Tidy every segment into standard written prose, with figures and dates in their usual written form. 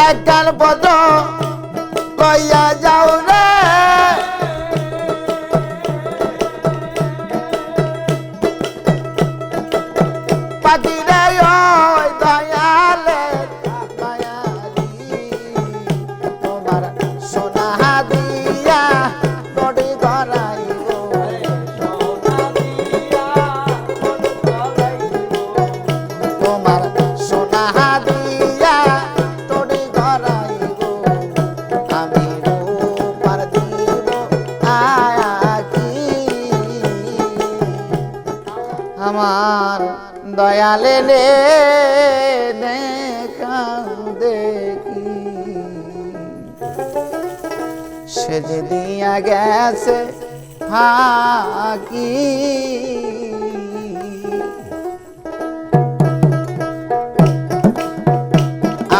একখান পত্র লইয়া যাও রে পাখি রে ওই দয়ালে দয়ালি তোমার সোনা দিয়া বডি গড়াইব তোমার সোনা দিয়া তোড়ি গড়াইব আমি রূপার দিব আয়াকি আমার দয়ালে লে দেখাও দেখি সে যে দিয়া গেছে ফাঁকি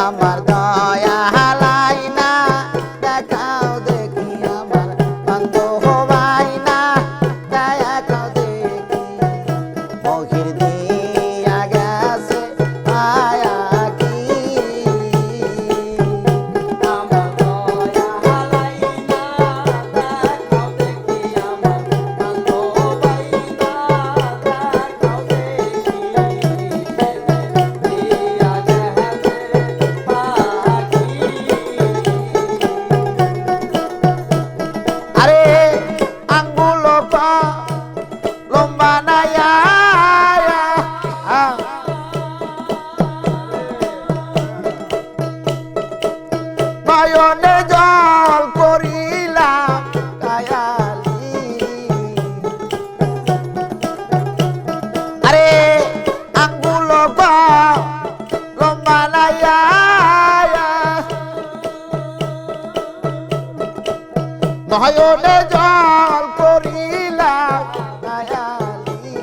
আমার দয়া হালাই না দেখাও দেখি আমার বান্ধব হবাই না দেখাও দেখি মহির দিয়া গেছে আয়াকি আমার দয়া হালাই না দেখাও দেখি আমার বান্ধব হবাই না দেখাও দেখি দিয়া গেছে আরে আঙ্গুল লম্বা নাইয়া নয়নে জল করিলাম দয়ালি আরে আঙ্গুল লম্বা নাইয়া নয়নে জল করিলাম দয়ালি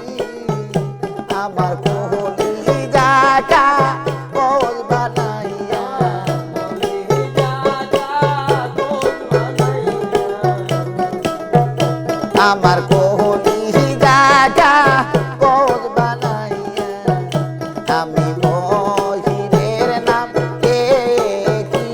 আমার কোহলি জাগা গোল বানাইয়া আমার কোহলি জাগা গোল বানাইয়া আমি মহিরের নাম কে কি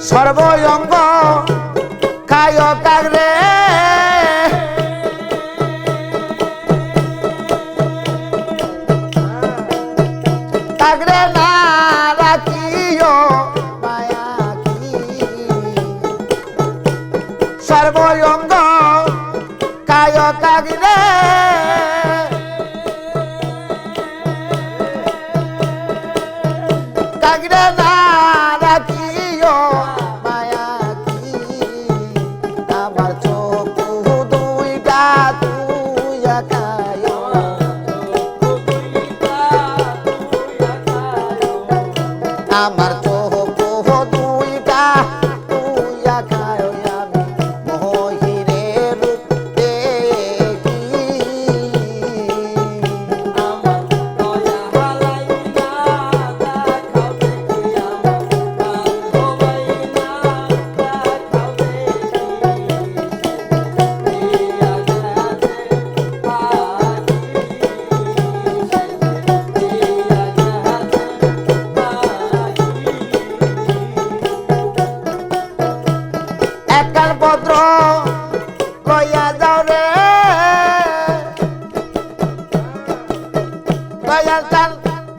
সর্বঙ্গ খায় কাগরে কাগরে না রাখিও মায়া কি সর্বঙ্গ খায় কাগরে কাগরে না রাখিও মায়া কি আমার চোখ দুইটা তুই খায় আমার চোখ দুইটা তুই খায় আমি মহিরের রূপ দেখি আমার দয়া হালাই না দেখাও দেখি আমার বান্ধব হবাই না দেখাও দেখি দিয়া গেছে ফাঁকি দিয়া গেছে একখান পত্র লইয়া যাও রে দয়াল চান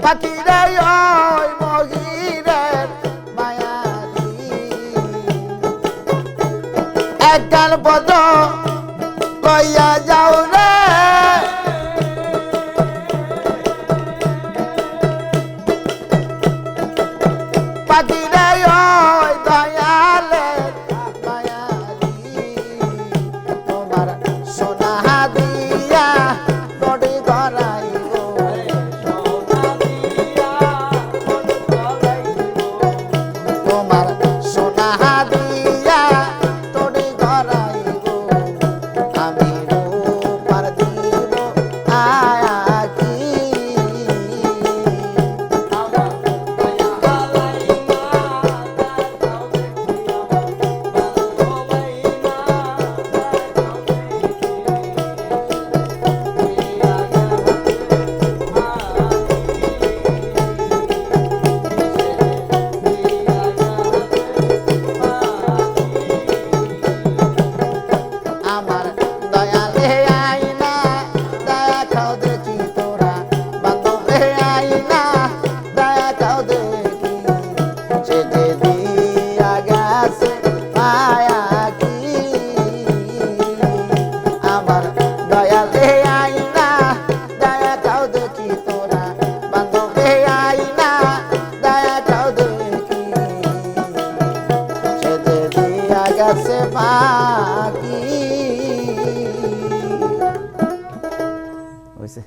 পাখি রে ওই মহিরের মায়ালি একখান পত্র লইয়া যাও রে পাখি রে ওই দয়ালে দয়ালি তোমার সোনা দিয়া বডি গড়াইব তোমার সোনা দিয়া তোড়ি গড়াইব গেছে বাকি হইছে